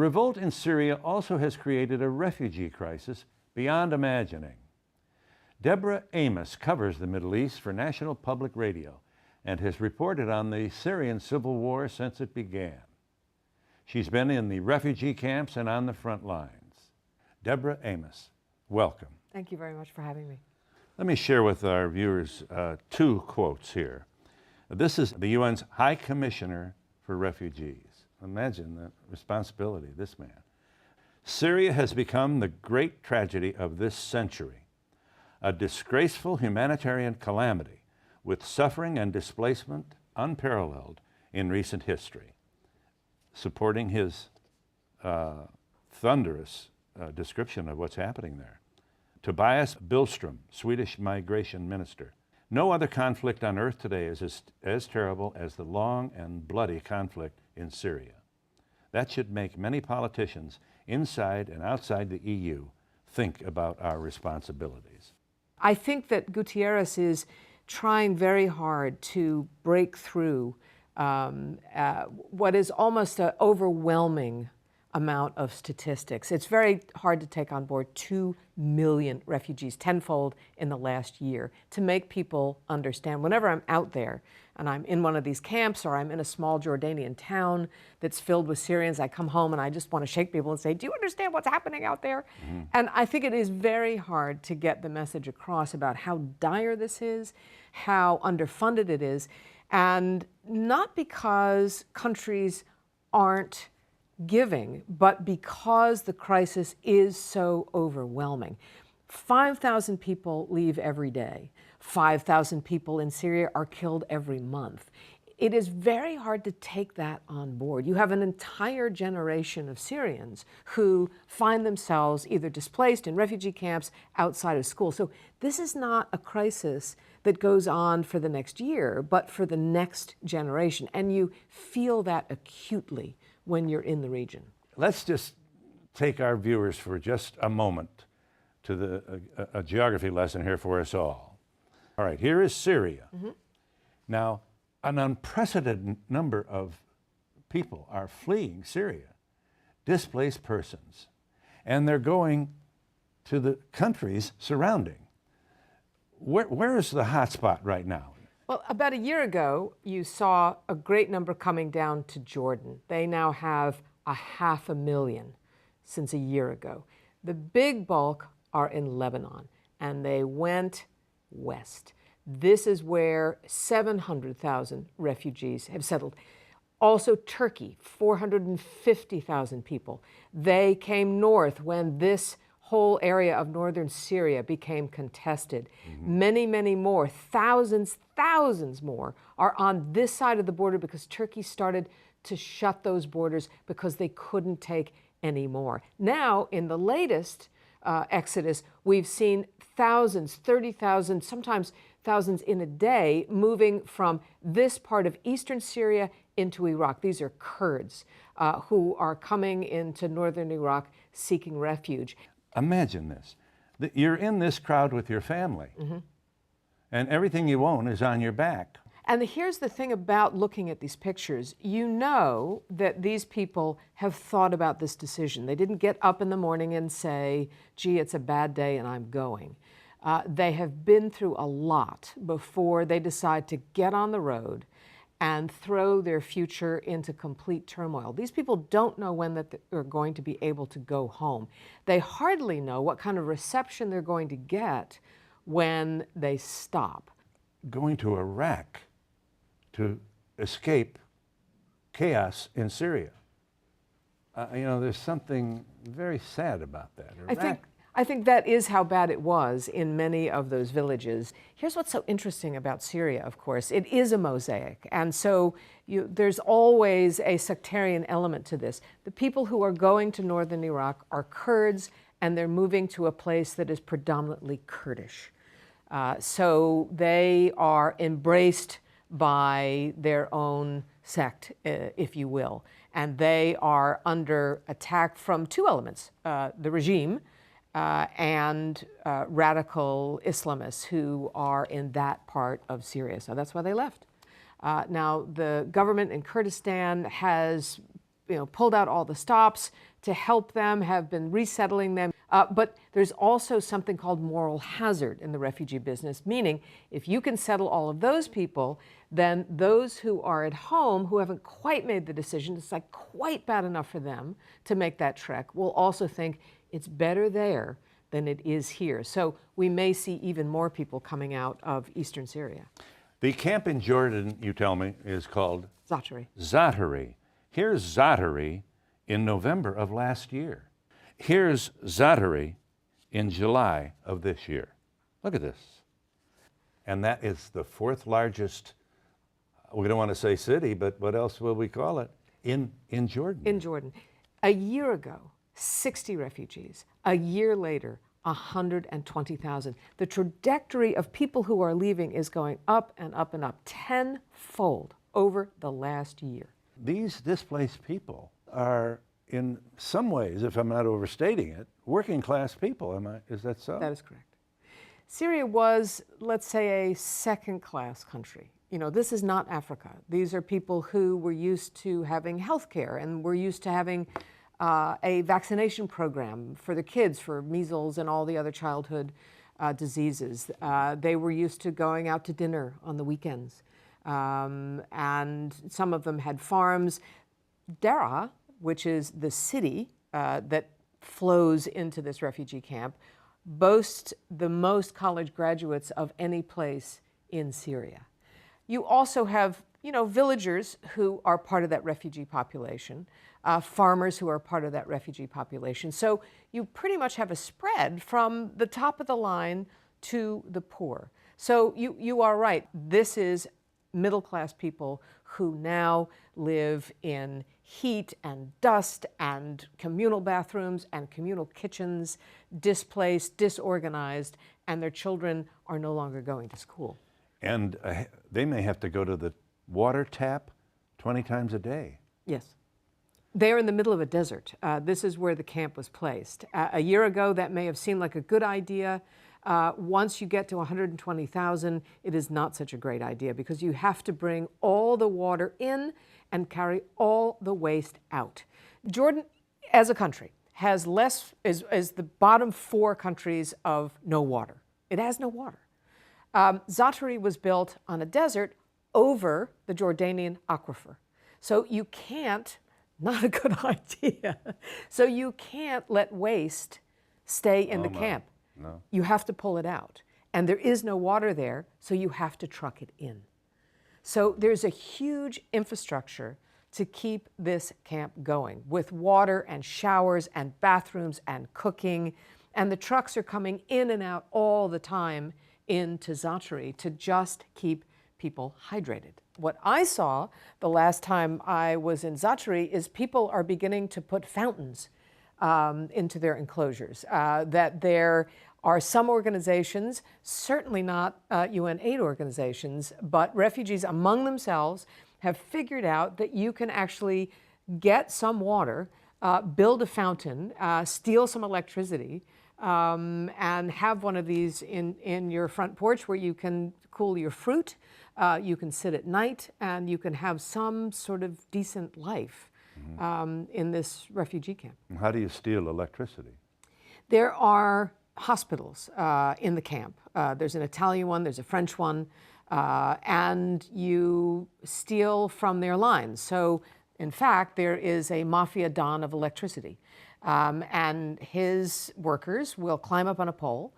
revolt in Syria also has created a refugee crisis beyond imagining. Deborah Amos covers the Middle East for National Public Radio and has reported on the Syrian civil war since it began. She's been in the refugee camps and on the front lines. Deborah Amos, welcome. Thank you very much for having me. Let me share with our viewers two quotes here. This is the UN's High Commissioner for Refugees. Imagine the responsibility of this man. Syria has become the great tragedy of this century, a disgraceful humanitarian calamity with suffering and displacement unparalleled in recent history. Supporting his thunderous description of what's happening there. Tobias Billström, Swedish migration minister. No other conflict on earth today is as terrible as the long and bloody conflict in Syria. That should make many politicians inside and outside the EU think about our responsibilities. I think that Guterres is trying very hard to break through what is almost an overwhelming amount of statistics. It's very hard to take on board 2 million refugees, tenfold in the last year, to make people understand. Whenever I'm out there and I'm in one of these camps or I'm in a small Jordanian town that's filled with Syrians, I come home and I just want to shake people and say, do you understand what's happening out there? Mm-hmm. And I think it is very hard to get the message across about how dire this is, how underfunded it is, and not because countries aren't giving, but because the crisis is so overwhelming. 5,000 people leave every day. 5,000 people in Syria are killed every month. It is very hard to take that on board. You have an entire generation of Syrians who find themselves either displaced in refugee camps outside of school. So this is not a crisis that goes on for the next year, but for the next generation. And you feel that acutely when you're in the region. Let's just take our viewers for just a moment to a geography lesson here for us all. All right, here is Syria. Mm-hmm. Now, an unprecedented number of people are fleeing Syria, displaced persons, and they're going to the countries surrounding. Where is the hot spot right now? Well, about a year ago, you saw a great number coming down to Jordan. They now have 500,000 since a year ago. The big bulk are in Lebanon, and they went west. This is where 700,000 refugees have settled. Also Turkey, 450,000 people. They came north when this whole area of northern Syria became contested. Mm-hmm. Many, many more, thousands more are on this side of the border because Turkey started to shut those borders because they couldn't take any more. Now, in the latest exodus, we've seen thousands, 30,000, sometimes thousands in a day, moving from this part of eastern Syria into Iraq. These are Kurds who are coming into northern Iraq seeking refuge. Imagine this. You're in this crowd with your family, mm-hmm. and everything you own is on your back. And here's the thing about looking at these pictures. You know that these people have thought about this decision. They didn't get up in the morning and say, gee, it's a bad day and I'm going. They have been through a lot before they decide to get on the road and throw their future into complete turmoil. These people don't know when that they're going to be able to go home. They hardly know what kind of reception they're going to get when they stop. Going to Iraq to escape chaos in Syria. There's something very sad about that. I think that is how bad it was in many of those villages. Here's what's so interesting about Syria, of course. It is a mosaic, and so there's always a sectarian element to this. The people who are going to northern Iraq are Kurds, and they're moving to a place that is predominantly Kurdish. So they are embraced by their own sect, if you will, and they are under attack from two elements, the regime, and radical Islamists who are in that part of Syria. So that's why they left. Now, the government in Kurdistan has pulled out all the stops, to help them, have been resettling them. But there's also something called moral hazard in the refugee business, meaning if you can settle all of those people, then those who are at home who haven't quite made the decision, it's like quite bad enough for them to make that trek, will also think it's better there than it is here. So we may see even more people coming out of eastern Syria. The camp in Jordan, you tell me, is called? Zaatari. Zaatari. Here's Zaatari in November of last year. Here's Zaatari in July of this year. Look at this. And that is the fourth largest, we don't want to say city, but what else will we call it, in Jordan? In Jordan. A year ago, 60 refugees. A year later, 120,000. The trajectory of people who are leaving is going up and up and up, tenfold over the last year. These displaced people are, in some ways, if I'm not overstating it, working class people. Is that so? That is correct. Syria was, let's say, a second-class country. You know, this is not Africa. These are people who were used to having health care and were used to having a vaccination program for the kids for measles and all the other childhood diseases. They were used to going out to dinner on the weekends. And some of them had farms. Deraa, which is the city that flows into this refugee camp, boasts the most college graduates of any place in Syria. You also have, you know, villagers who are part of that refugee population, farmers who are part of that refugee population. So you pretty much have a spread from the top of the line to the poor. So you are right. This is middle-class people who now live in heat and dust and communal bathrooms and communal kitchens, displaced, disorganized, and their children are no longer going to school. And they may have to go to the water tap 20 times a day. Yes. They're in the middle of a desert. This is where the camp was placed. A year ago, that may have seemed like a good idea. Once you get to 120,000, it is not such a great idea because you have to bring all the water in and carry all the waste out. Jordan, as a country, has less, is the bottom 4 countries of no water. It has no water. Zaatari was built on a desert over the Jordanian aquifer. So you can't, not a good idea, so you can't let waste stay in the camp. No. You have to pull it out. And there is no water there, so you have to truck it in. So there's a huge infrastructure to keep this camp going with water and showers and bathrooms and cooking. And the trucks are coming in and out all the time into Zaatari to just keep people hydrated. What I saw the last time I was in Zaatari is people are beginning to put fountains into their enclosures, that there are some organizations, certainly not UN aid organizations, but refugees among themselves have figured out that you can actually get some water, build a fountain, steal some electricity, and have one of these in your front porch where you can cool your fruit, you can sit at night, and you can have some sort of decent life in this refugee camp. How do you steal electricity? There are hospitals in the camp. There's an Italian one, there's a French one, and you steal from their lines. So, in fact, there is a mafia don of electricity. And his workers will climb up on a pole,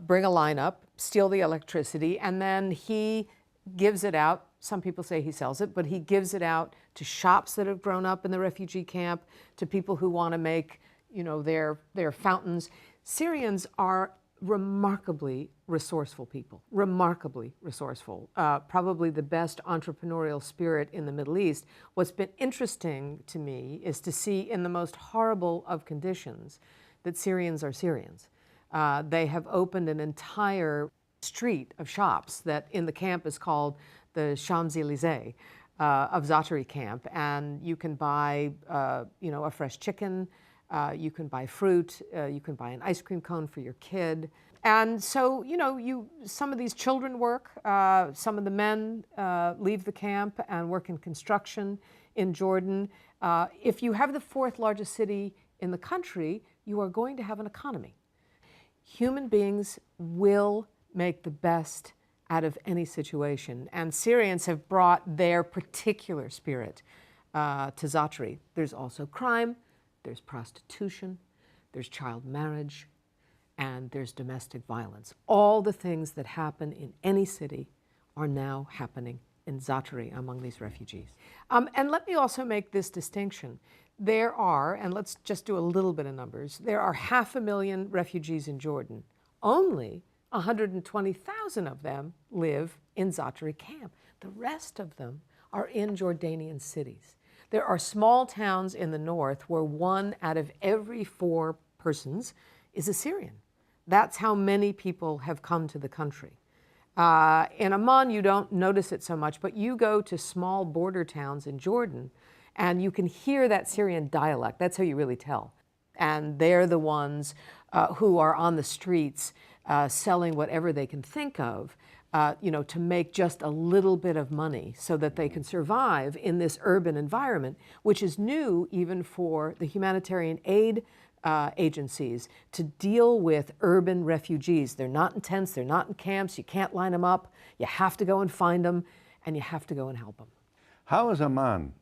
bring a line up, steal the electricity, and then he gives it out. Some people say he sells it, but he gives it out to shops that have grown up in the refugee camp, to people who want to make, you know, their fountains. Syrians are remarkably resourceful people, remarkably resourceful, probably the best entrepreneurial spirit in the Middle East. What's been interesting to me is to see in the most horrible of conditions that Syrians are Syrians. They have opened an entire street of shops that in the camp is called the Champs-Élysées of Zaatari camp, and you can buy, you know, a fresh chicken, you can buy fruit, you can buy an ice cream cone for your kid. And so, you know, some of these children work, some of the men leave the camp and work in construction in Jordan. If you have the 4th largest city in the country, you are going to have an economy. Human beings will make the best out of any situation, and Syrians have brought their particular spirit to Zatari. There's also crime, there's prostitution, there's child marriage, and there's domestic violence. All the things that happen in any city are now happening in Zatari among these refugees. And let me also make this distinction. There are, and let's just do a little bit of numbers, there are 500,000 refugees in Jordan. Only 120,000 of them live in Zatari camp. The rest of them are in Jordanian cities. There are small towns in the north where 1 out of every 4 persons is a Syrian. That's how many people have come to the country. In Amman, you don't notice it so much, but you go to small border towns in Jordan, and you can hear that Syrian dialect. That's how you really tell. And they're the ones who are on the streets selling whatever they can think of, to make just a little bit of money so that they can survive in this urban environment, which is new even for the humanitarian aid agencies to deal with urban refugees. They're not in tents, they're not in camps, you can't line them up, you have to go and find them, and you have to go and help them. How is Amman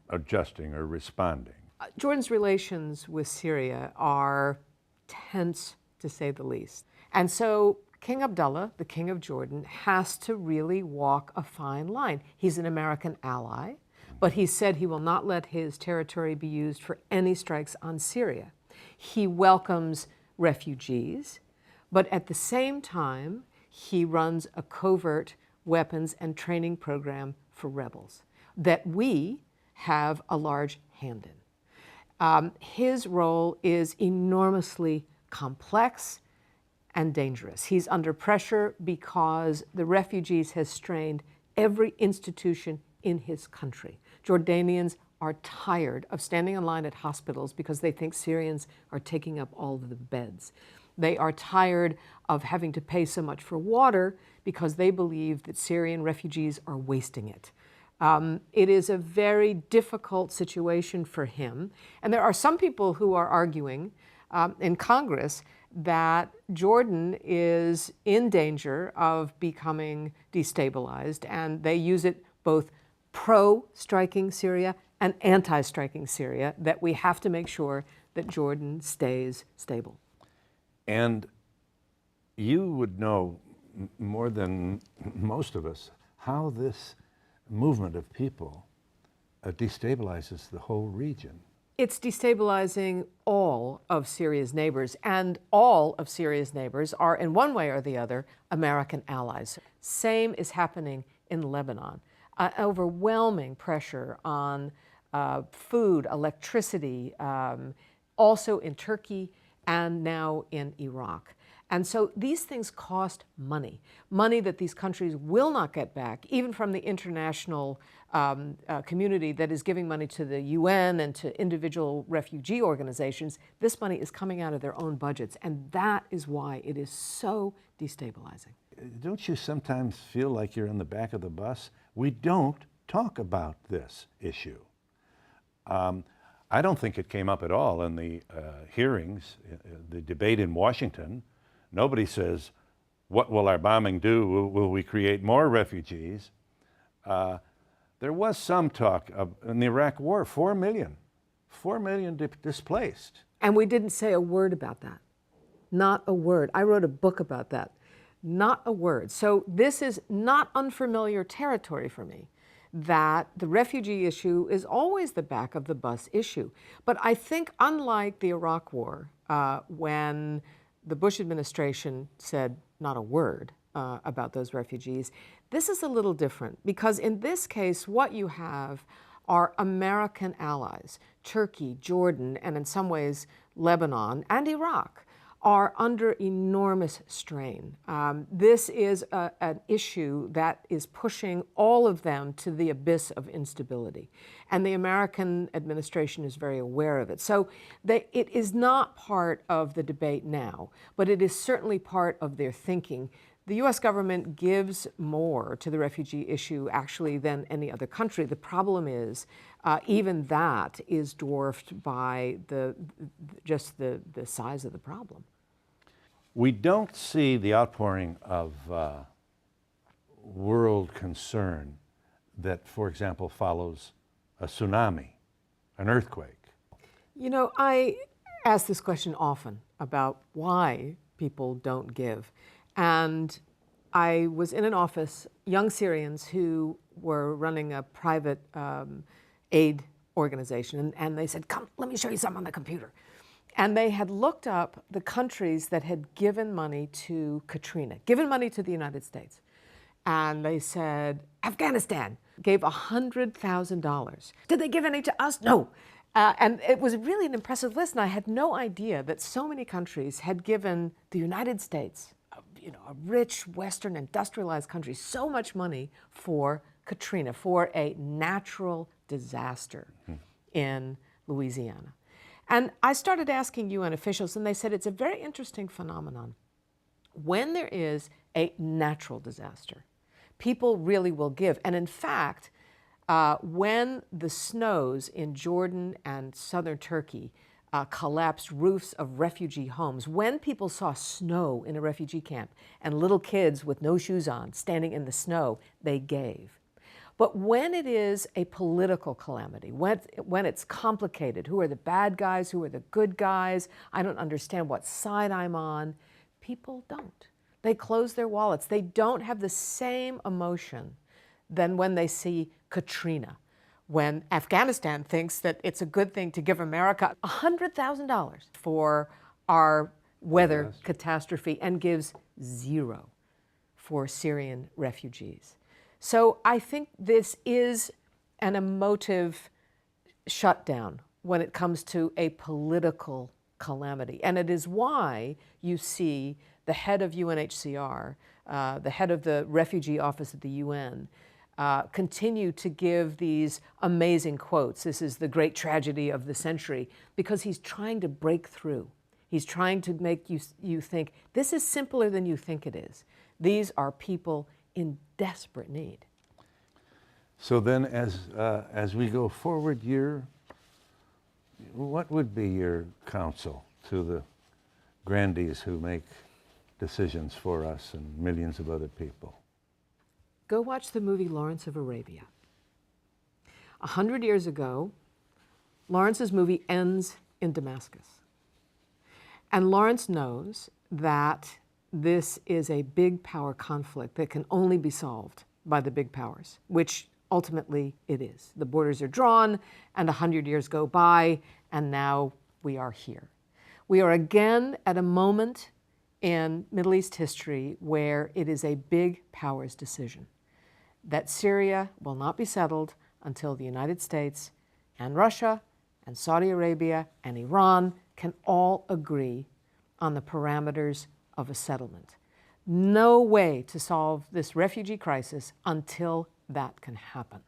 adjusting or responding? Jordan's relations with Syria are tense, to say the least. And so King Abdullah, the King of Jordan, has to really walk a fine line. He's an American ally, but he said he will not let his territory be used for any strikes on Syria. He welcomes refugees, but at the same time, he runs a covert weapons and training program for rebels that we have a large hand in. His role is enormously complex and dangerous. He's under pressure because the refugees has strained every institution in his country. Jordanians are tired of standing in line at hospitals because they think Syrians are taking up all of the beds. They are tired of having to pay so much for water because they believe that Syrian refugees are wasting it. It is a very difficult situation for him. And there are some people who are arguing in Congress that Jordan is in danger of becoming destabilized, and they use it both pro-striking Syria and anti-striking Syria, that we have to make sure that Jordan stays stable. And you would know more than most of us how this movement of people destabilizes the whole region. It's destabilizing all of Syria's neighbors, and all of Syria's neighbors are, in one way or the other, American allies. Same is happening in Lebanon. Overwhelming pressure on food, electricity, also in Turkey and now in Iraq. And so these things cost money, money that these countries will not get back, even from the international community that is giving money to the UN and to individual refugee organizations. This money is coming out of their own budgets, and that is why it is so destabilizing. Don't you sometimes feel like you're in the back of the bus? We don't talk about this issue. I don't think it came up at all in the hearings, the debate in Washington. Nobody says, what will our bombing do? Will we create more refugees? There was some talk of, in the Iraq War, 4 million displaced. And we didn't say a word about that. Not a word. I wrote a book about that. Not a word. So this is not unfamiliar territory for me, that the refugee issue is always the back of the bus issue. But I think unlike the Iraq War, when the Bush administration said not a word about those refugees, this is a little different, because in this case, what you have are American allies. Turkey, Jordan, and in some ways Lebanon and Iraq are under enormous strain. This is an issue that is pushing all of them to the abyss of instability. And the American administration is very aware of it. So it is not part of the debate now, but it is certainly part of their thinking. The U.S. government gives more to the refugee issue actually than any other country. The problem is even that is dwarfed by just the size of the problem. We don't see the outpouring of world concern that, for example, follows a tsunami, an earthquake. You know, I ask this question often about why people don't give. And I was in an office, young Syrians who were running a private aid organization, and they said, come, let me show you something on the computer. And they had looked up the countries that had given money to Katrina, given money to the United States. And they said, Afghanistan gave $100,000. Did they give any to us? No. And it was really an impressive list, and I had no idea that so many countries had given the United States, you know, a rich Western industrialized country, so much money for Katrina, for a natural disaster in Louisiana. And I started asking UN officials, and they said it's a very interesting phenomenon. When there is a natural disaster, people really will give. And in fact, when the snows in Jordan and southern Turkey collapsed roofs of refugee homes, when people saw snow in a refugee camp and little kids with no shoes on standing in the snow, they gave. But when it is a political calamity, when it's complicated, who are the bad guys, who are the good guys, I don't understand what side I'm on, people don't. They close their wallets. They don't have the same emotion than when they see Katrina, when Afghanistan thinks that it's a good thing to give America $100,000 for our weather catastrophe and gives zero for Syrian refugees. So I think this is an emotive shutdown when it comes to a political calamity. And it is why you see the head of UNHCR, the head of the refugee office at the UN, continue to give these amazing quotes. This is the great tragedy of the century, because he's trying to break through. He's trying to make you think, this is simpler than you think it is. These are people in desperate need. So then as we go forward, what would be your counsel to the grandees who make decisions for us and millions of other people? Go watch the movie Lawrence of Arabia. 100 years ago, Lawrence's movie ends in Damascus. And Lawrence knows that this is a big power conflict that can only be solved by the big powers, which ultimately it is. The borders are drawn, and 100 years go by, and now we are here. We are again at a moment in Middle East history where it is a big powers decision that Syria will not be settled until the United States and Russia and Saudi Arabia and Iran can all agree on the parameters of a settlement. No way to solve this refugee crisis until that can happen.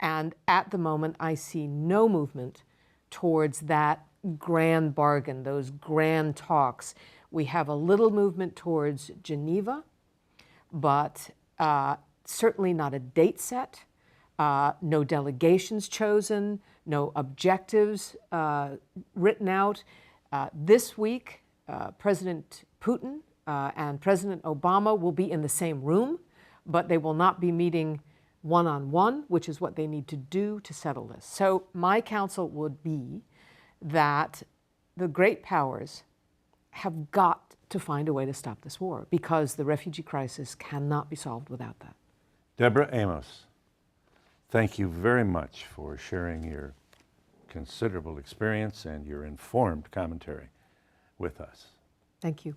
And at the moment, I see no movement towards that grand bargain, those grand talks. We have a little movement towards Geneva, but certainly not a date set, no delegations chosen, no objectives written out. This week, President Putin and President Obama will be in the same room, but they will not be meeting one-on-one, which is what they need to do to settle this. So my counsel would be that the great powers have got to find a way to stop this war, because the refugee crisis cannot be solved without that. Deborah Amos, thank you very much for sharing your considerable experience and your informed commentary with us. Thank you.